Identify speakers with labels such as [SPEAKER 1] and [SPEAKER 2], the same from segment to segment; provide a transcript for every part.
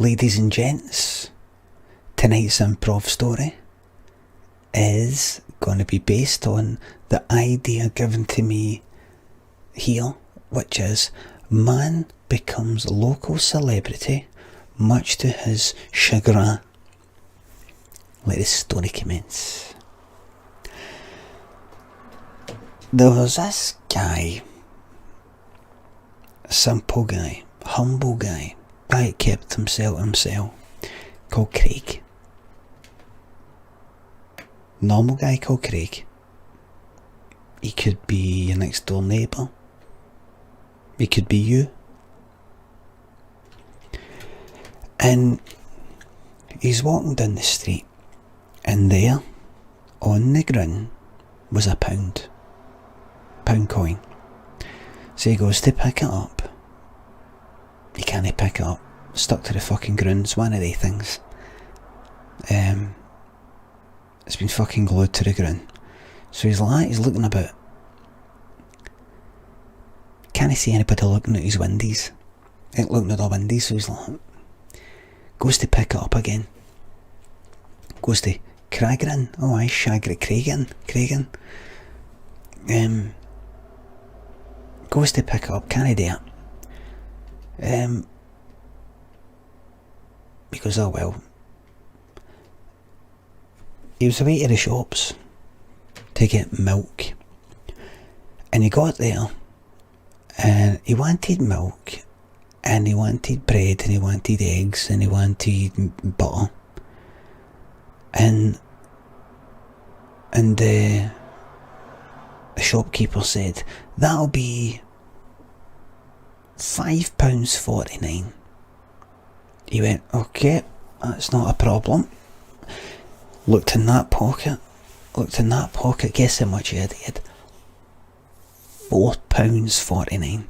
[SPEAKER 1] Ladies and gents, tonight's improv story is going to be based on the idea given to me here, which is man becomes local celebrity much to his chagrin. Let the story commence. There was this guy, a simple guy, humble guy that kept himself, called Craig. Normal guy called Craig. He could be your next door neighbour. He could be you. And he's walking down the street, and there, on the ground, was a pound coin. So he goes to pick it up. He can't pick it up. Stuck to the fucking ground. It's one of they things. It's been fucking glued to the ground. So he's looking about. Can't see anybody looking at his windies. Ain't looking at the windies, so he's like, goes to pick it up again. Goes to Chagrin. Oh aye, Chagrin. Goes to pick it up, can't do it. He goes, oh well. He was away to the shops to get milk, and he got there and he wanted milk, and he wanted bread, and he wanted eggs, and he wanted butter, and the shopkeeper said, that'll be £5.49. He went, okay, that's not a problem. Looked in that pocket, guess how much he had? He had £4.49.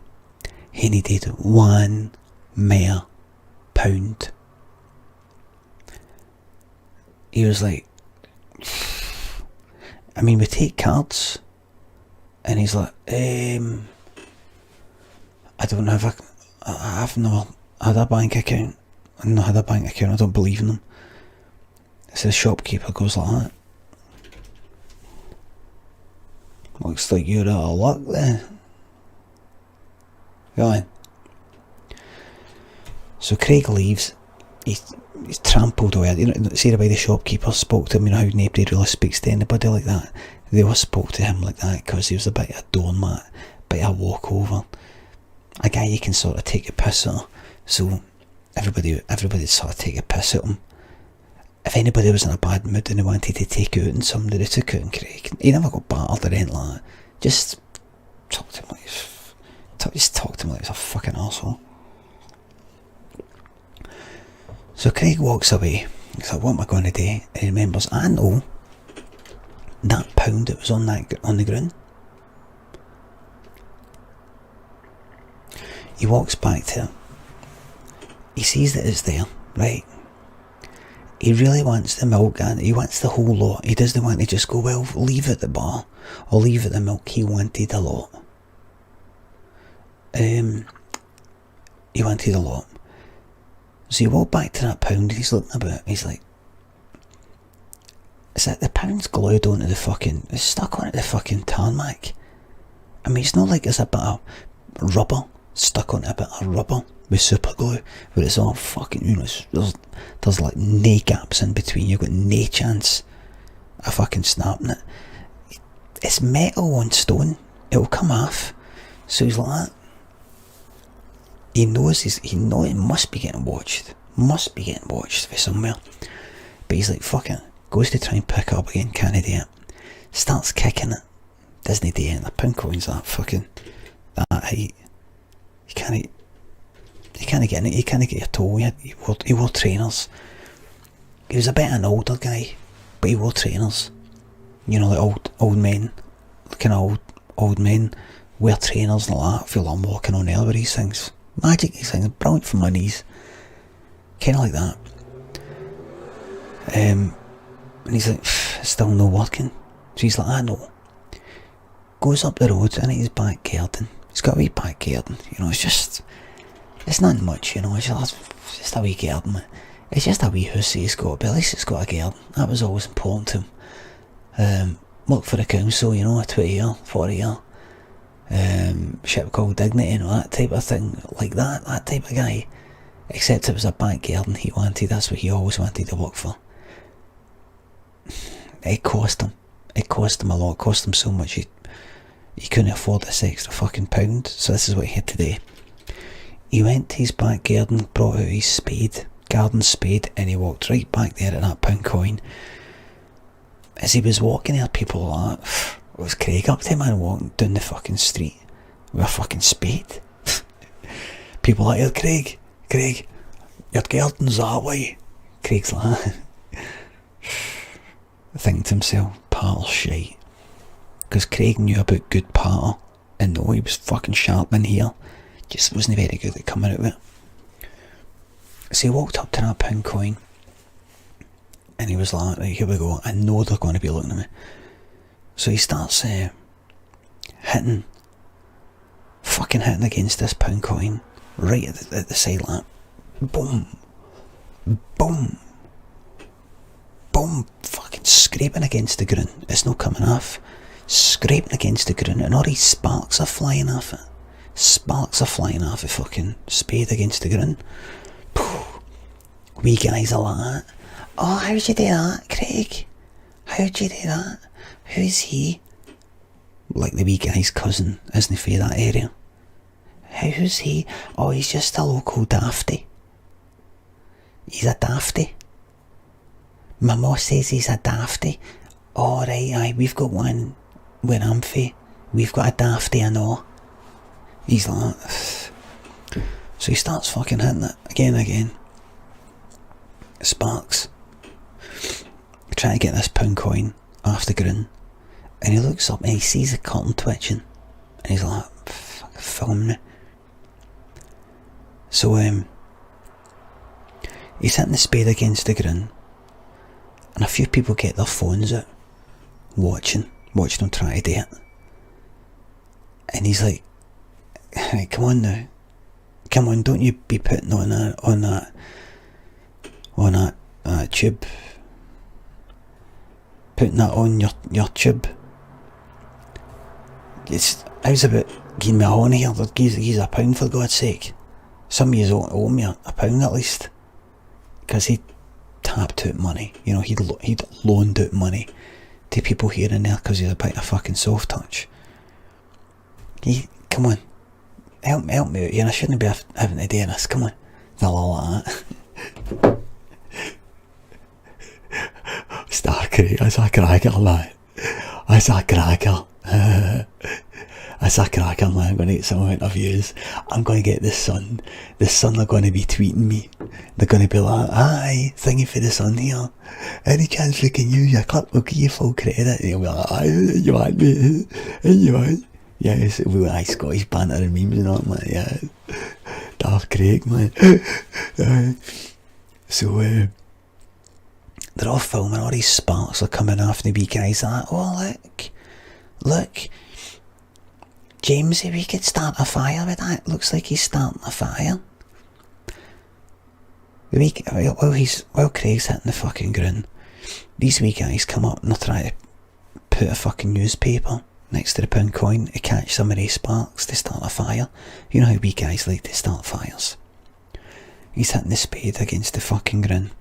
[SPEAKER 1] He needed one mere pound. He was like, I mean, we take cards. And he's like, I don't know if I've never had a bank account. I've not had a bank account, I don't believe in them. So the shopkeeper goes like that. Looks like you're out of luck there. Go on. So Craig leaves. He's trampled away. You know, see the way the shopkeeper spoke to him, you know how nobody really speaks to anybody like that. They all spoke to him like that because he was a bit of a doormat, a bit of a walkover. A guy you can sort of take a piss at. So everybody sort of take a piss at him. If anybody was in a bad mood and they wanted to take out on somebody, they took out on Craig. He never got battered or anything like that. Just talk to him like he's a fucking arsehole. So Craig walks away. He's like, what am I going to do? And he remembers, I know that pound that was on the ground. He walks back to it. He sees that it's there, right? He really wants the milk and he wants the whole lot. He doesn't want to just go, well, leave it at the bar or leave it at the milk. He wanted a lot. He wanted a lot. So he walked back to that pound and he's looking about. He's like, it's like the pound's glued onto the fucking, it's stuck onto the fucking tarmac. I mean, it's not like there's a bit of rubber stuck onto a bit of rubber with super glue, where it's all fucking, you know, there's like no gaps in between. You've got no chance of fucking snapping it. It's metal on stone. It'll come off. So he's like that. He knows he must be getting watched. Must be getting watched for somewhere. But he's like, fuck it. Goes to try and pick it up again, can't do it. Starts kicking it. Doesn't do it. The pound coin's that fucking, that height. You can't get in it. You can't get your toe. He wore trainers. He was a bit of an older guy, but he wore trainers. You know, like old men, kind of old men wear trainers and all that. I feel like I'm walking on air with these things. Magic, these things, brilliant for my knees. Kind of like that. And he's like, it's still no working. So he's like, I know. Goes up the road into his back garden. He's got a wee back garden. You know, it's It's not much, you know, it's just a wee garden. It's just a wee house he's got, but at least it's got a garden. That was always important to him. Worked for the council, you know, 20 year, 40 year. Ship called Dignity, you know, that type of thing, like that type of guy. Except it was a back garden he wanted, that's what he always wanted to work for. It cost him a lot, it cost him so much he couldn't afford this extra fucking pound, so this is what he had to do. He went to his back garden, brought out his garden spade, and he walked right back there at that pound coin. As he was walking there, people were like, it was Craig up to him, man, walking down the fucking street with a fucking spade. People like, here, Craig, your garden's that way. Craig's like, thinking to himself, part of shite. Because Craig knew about good patter, and though he was fucking sharp in here, just wasn't very good at coming out of it. So he walked up to that pound coin, and he was like, right, here we go, I know they're going to be looking at me. So he starts hitting against this pound coin, right at the side like that. Boom, boom, boom, fucking scraping against the ground. It's not coming off. Scraping against the ground, and all these sparks are flying off it. Sparks are flying off a fucking spade against the ground. Wee guys are like that. Oh, how'd you do that, Craig? How'd you do that? Who's he? Like the wee guy's cousin, isn't he, for that area? Who's he? Oh, he's just a local dafty. He's a dafty. My ma says he's a dafty. Oh, right, aye, we've got one where I'm fae. We've got a dafty, I know. He's like, so he starts fucking hitting it again and again. Sparks. Trying to get this pound coin off the ground, and he looks up and he sees the curtain twitching, and he's like, fucking film me. So he's hitting the spade against the ground, and a few people get their phones out, watching him try to do it. And he's like, hey, come on now, come on, don't you be putting on that tube, putting that on your tube. I was about giving me a horn here, he's a pound for God's sake. Some of you owe me a pound at least, because he tapped out money, you know, he'd loaned out money to people here and there because he's a bit of fucking soft touch. Come on, help me out here, I shouldn't be having to do this, come on. They're all like that. Starkery, that's a cracker, man. That's a cracker. That's a cracker, man. I'm going to get some interviews. I'm going to get the Sun. The Sun are going to be tweeting me. They're going to be like, aye, thank you for the Sun here. Any chance we can use your clip, we'll give you full credit. And you'll be like, aye, you want me? You want? Yes, we'll aye, Scottish banter and memes and all, man. Yeah. Daft Craig, man. So, they're all filming, all these sparks are coming off, and the wee guys are like, oh look, Jamesy, we could start a fire with that. Looks like he's starting a fire. While Craig's hitting the fucking ground, these wee guys come up and they're trying to put a fucking newspaper next to the pound coin to catch some of these sparks to start a fire. You know how wee guys like to start fires. He's hitting the spade against the fucking ground.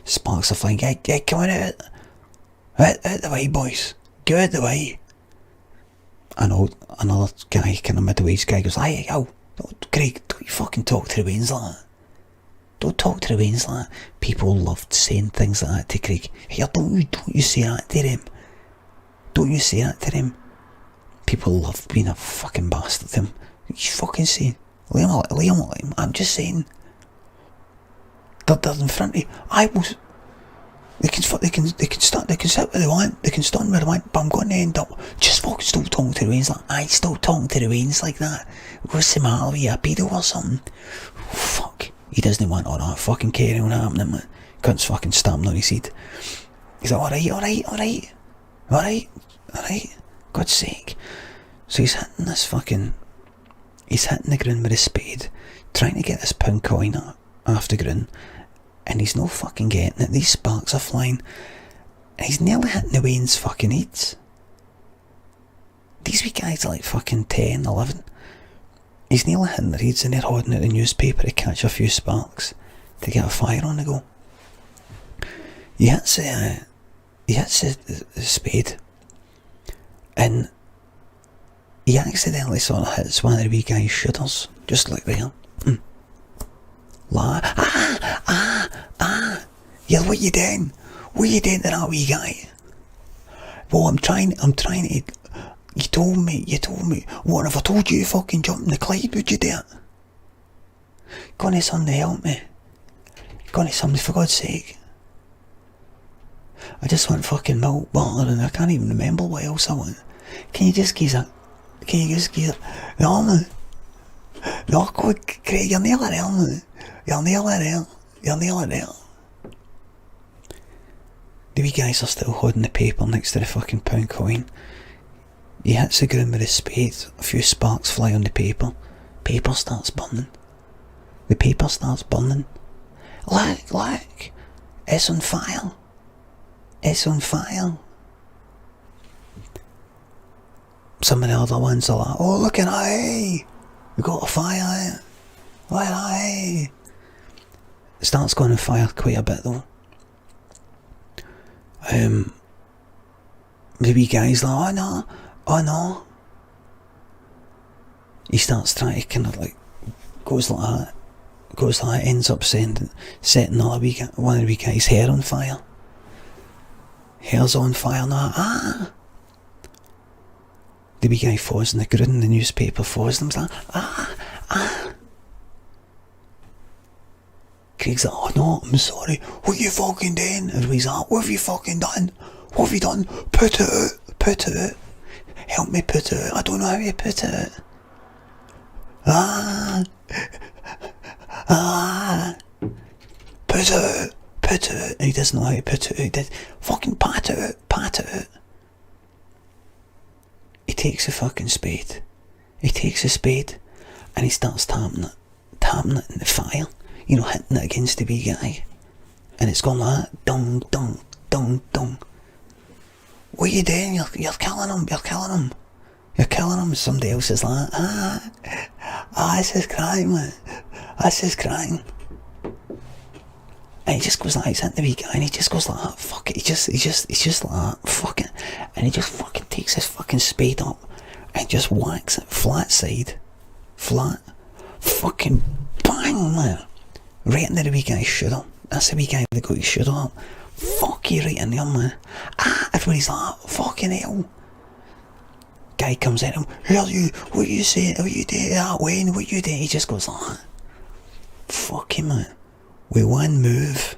[SPEAKER 1] Sparks are flying. Get come on out the way, boys. Go out the way. Another guy, kind of mid-wage guy, goes, hey, yo, Craig, don't you fucking talk to the Waynes like that. Don't talk to the Waynes like that. People loved saying things like that to Craig. Here, don't you say that to him. Don't you say that to him. People love being a fucking bastard to him. He's fucking saying, Liam, I'm just saying. They're in front of you. They can sit where they want, they can stand where they want, but I'm going to end up just fucking still talking to the Waynes like, I still talking to the Waynes like that. What's the matter with you, a pedo or something? Oh, fuck. He doesn't want all that fucking carry on happening, man. Cunt's fucking stamping on his head. He's like, alright. God's sake. So he's hitting He's hitting the ground with a spade, trying to get this pound coin off the ground, and he's no fucking getting it. These sparks are flying, and he's nearly hitting the Wayne's fucking heads. These wee guys are like fucking 10, 11. He's nearly hitting their heads, and they're holding out the newspaper to catch a few sparks to get a fire on the go. He hits the spade, and he accidentally sort of hits one of the wee guy's shoulders, just like there. Yeah, what you doing? What you doing to that wee guy? Well, I'm trying to... You told me. What, if I told you to fucking jump in the Clyde, would you do it? Go on to somebody, help me. Go on to somebody, for God's sake. I just want fucking milk, butter, and I can't even remember what else I want. Can you just give it? No, man. No, Craig, you're nearly there, man. You're nearly there. The wee guys are still holding the paper next to the fucking pound coin. He hits the ground with his spade. A few sparks fly on the paper. Paper starts burning. The paper starts burning. Look! It's on fire. It's on fire. Some of the other ones are like, oh, look at that, we got a fire. Look at that. It starts going on fire quite a bit though. The wee guy's like, oh no. He starts trying to kind of like, goes like that, ends up setting one of the wee guy's hair on fire. Hair's on fire now. The wee guy falls in the ground, the newspaper falls, and he's like, Craig's like, oh no, I'm sorry, what you fucking doing? And he's like, what have you fucking done? What have you done? Put it out. Help me put it out. I don't know how you put it out. Put it out. And he doesn't know how to put it out. He did fucking pat it out. He takes a fucking spade. And he starts tapping it in the fire. You know, hitting it against the wee guy. And it's going like that. Dung, dung, dung, dung. What are you doing? You're killing him. You're killing him. Somebody else is like, this is crying, man. This is crying. And he just goes like, he's hitting the wee guy, and he just goes like that, fuck it. He's just like that, fuck it. And he just fucking takes his fucking spade up and just whacks it flat side. Flat. Fucking bang, man. Right into the wee guy's shoulder. That's the wee guy that got his shoulder up. Fuck you right in there, man. Everybody's like, fucking hell. Guy comes in, what you saying? What you did that way? And what you did? He just goes like that. Fuck him, man. With one move,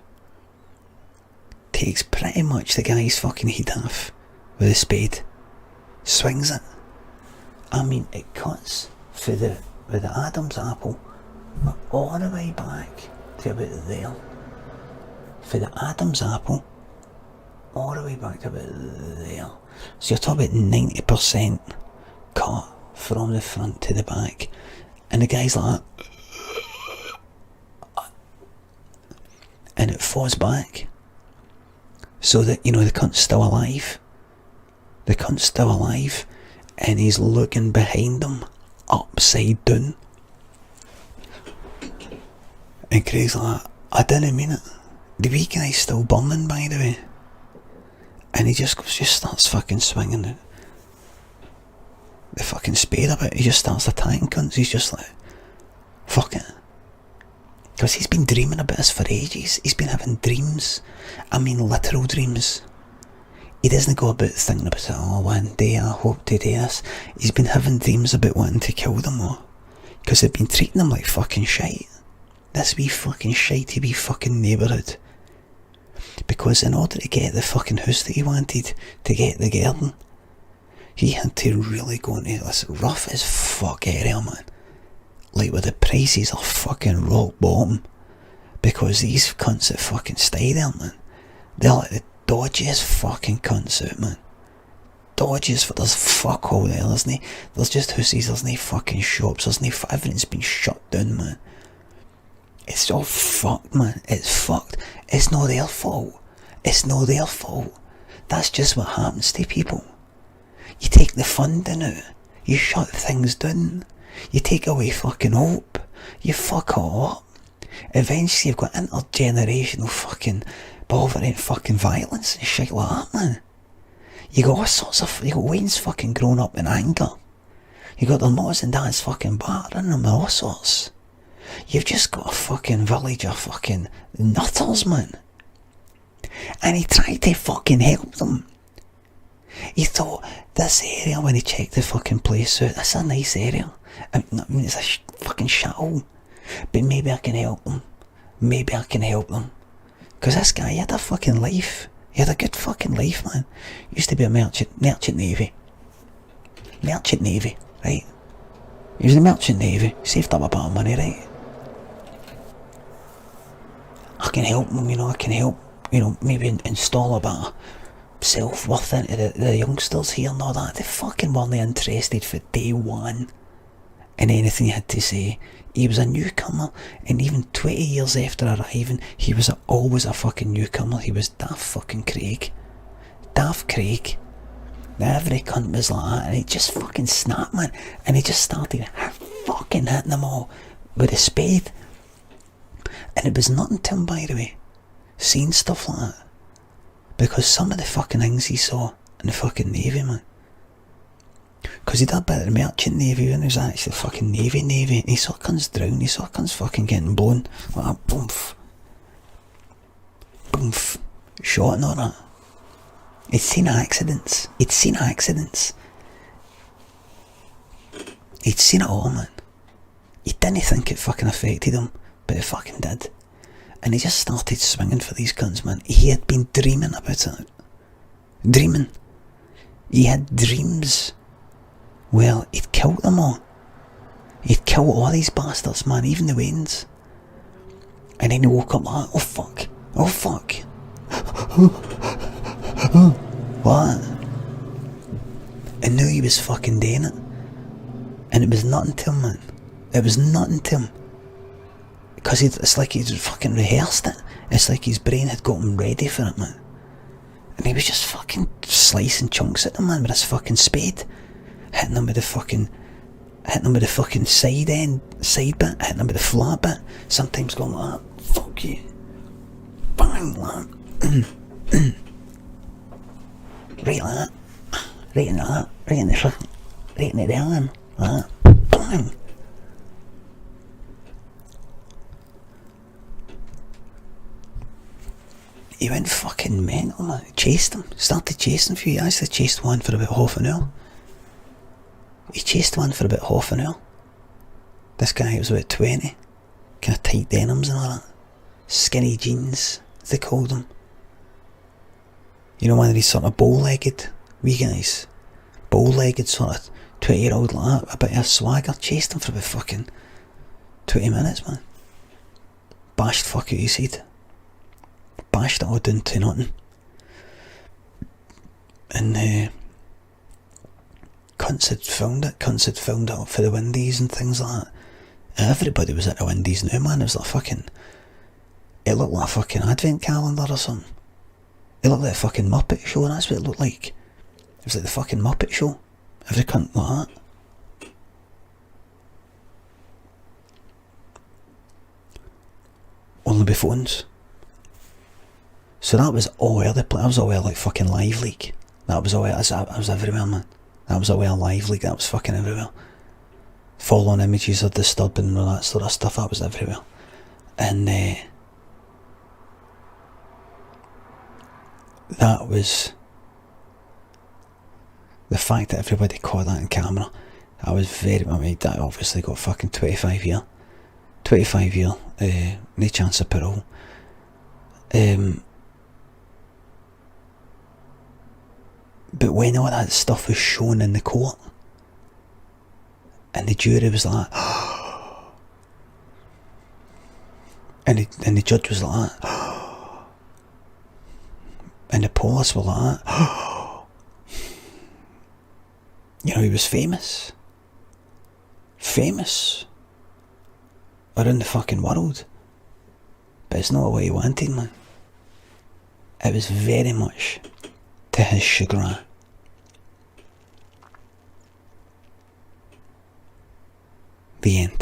[SPEAKER 1] takes pretty much the guy's fucking head off with a spade. Swings it. I mean, it cuts with the Adam's apple all the way back to about there. For the Adam's apple, all the way back to about there. So you're talking about 90% cut from the front to the back. And the guy's like, and it falls back. So that, you know, the cunt's still alive. And he's looking behind him, upside down. And Craig's like, I didn't mean it. The wee guy's still burning, by the way. And he just starts fucking swinging the fucking spade about. He just starts attacking cunts. He's just like, fuck it. Because he's been dreaming about this for ages. He's been having dreams. I mean literal dreams. He doesn't go about thinking about it, oh, one day I hope to do this. He's been having dreams about wanting to kill them all. Because they've been treating him like fucking shite. This wee fucking shitey wee fucking neighbourhood. Because in order to get the fucking house that he wanted, to get the garden, he had to really go into this rough as fuck area, man. Like where the prices are fucking rock bottom. Because these cunts that fucking stay there, man, they're like the dodgiest fucking cunts out, man. dodges, for there's fuck all there, there's just hussies, there's no fucking shops, everything's been shut down, man. It's all fucked, man. It's fucked. It's not their fault. It's not their fault. That's just what happens to people. You take the funding out. You shut things down. You take away fucking hope. You fuck it up. Eventually you've got intergenerational fucking poverty and fucking violence and shit like that, man. You got all sorts of... You got Wayne's fucking grown up in anger. You got their mums and dads fucking battering them and all sorts. You've just got a fucking village of fucking nutters, man. And he tried to fucking help them. He thought, this area, when he checked the fucking place out, that's a nice area. I mean it's a fucking shithole. But maybe I can help them. Maybe I can help them. Because this guy, he had a fucking life. He had a good fucking life, man. He used to be a merchant navy. Merchant navy, right? He was in the merchant navy. Saved up a bit of money, right? I can help them, I can help, maybe install a bit of self-worth into the youngsters here and all that. They fucking weren't interested for day one in anything he had to say. He was a newcomer, and even 20 years after arriving, he was always a fucking newcomer. He was Daft fucking Craig. Daft Craig. Every cunt was like that, and he just fucking snapped, man. And he just started fucking hitting them all with a spade. And it was nothing to him, by the way, seeing stuff like that. Because some of the fucking things he saw in the fucking Navy, man. Because he did a bit of the merchant Navy when he was actually the fucking Navy. And he saw cunts drown, he saw cunts fucking getting blown. Like that, boomf. Boomf. Shot and all that. He'd seen accidents. He'd seen it all, man. He didn't think it fucking affected him. But it fucking did. And he just started swinging for these cunts, man. He had been dreaming about it. Dreaming. He had dreams. Well, he'd killed them all. He'd killed all these bastards, man, even the Waynes. And then he woke up like, oh fuck. Oh fuck. What? And knew he was fucking doing it. And it was nothing to him, man. It was nothing to him. Because it's like he'd fucking rehearsed it. It's like his brain had got him ready for it, man. And he was just fucking slicing chunks at them, man, with his fucking spade. Hitting them with the fucking side bit, hitting them with the flat bit. Sometimes going like that. Fuck you. Bang, like that. Right like that. Right in that. Right in the arm. Like that. Bang. He went fucking mental, man. Chased him. Started chasing for you. He actually chased one for about half an hour. This guy was about 20. Kind of tight denims and all that. Skinny jeans, they called him. One of these sort of bow-legged wee guys. Bow-legged sort of 20-year-old like that. A bit of swagger. Chased him for about fucking 20 minutes, man. Bashed fuck out his head. Bashed it all down to nothing. And cunts had filmed it up for the Windies and things like that. Everybody was at the Windies now, man. It was like fucking... It looked like a fucking advent calendar or something. It looked like a fucking Muppet show, and that's what it looked like. It was like the fucking Muppet show. Every cunt like that. Only by phones. So that was all over the place. That was all over like fucking Live League. That was everywhere, man. That was all over Live League. That was fucking everywhere. Following images of disturbing and all that sort of stuff. That was everywhere. And that was the fact that everybody caught that on camera. I was very... I mean, that obviously got fucking 25 year. No chance of parole. But when all that stuff was shown in the court, and the jury was like, and the judge was like, and the police were like, You know, he was famous. Famous. Around the fucking world. But it's not what he wanted, man. It was very much to his chagrin. The end.